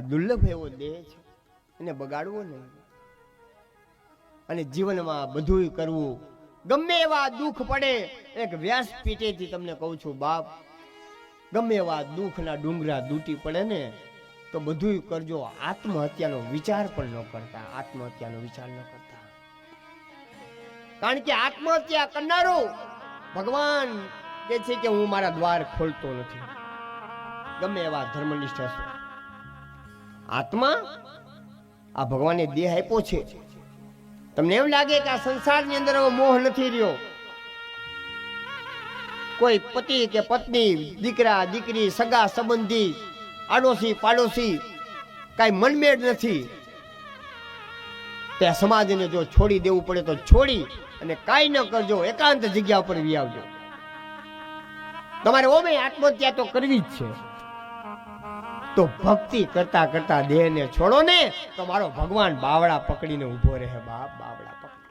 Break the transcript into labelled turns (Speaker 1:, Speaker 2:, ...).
Speaker 1: આ દુર્લભ એવો દેહ છે, એને બગાડવો નહીં. અને જીવનમાં બધું કરવું, ગમે એવા દુઃખ પડે. એક વ્યાસપીઠેથી તમને કહું છું બાપ, ગમે એવા દુઃખના ડુંગરા દૂટી પડે ને તો બધું કરજો, આત્મહત્યાનો વિચાર પણ ન કરતા. આત્મહત્યાનો વિચાર ન કરતા. કારણ કે આત્મહત્યા કરનારો ભગવાન કે છે કે હું મારા દ્વાર ખોલતો નથી. ગમે એવા ધર્મનિષ્ઠ હશો, આત્મા આ ભગવાને દેહ આપ્યો છે. તમને એમ લાગે કે આ સંસારની અંદર મોહ નથી રહ્યો, કોઈ પતિ કે પત્ની, દીકરા દીકરી, સગા સંબંધી, આડોશી પાડોશી કઈ મનમેળ નથી, તે સમાજને જો છોડી દેવું પડે તો છોડી અને કાંઈ ન કરજો, એકાંત જગ્યા ઉપર વી આવજો. તમારે ઓમે આત્મહત્યા તો કરવી જ છે, તો ભક્તિ કરતા કરતા દેહને છોડો ને તો મારો ભગવાન બાવડા પકડીને ઊભો રહે. બાપ બાવડા પકડી.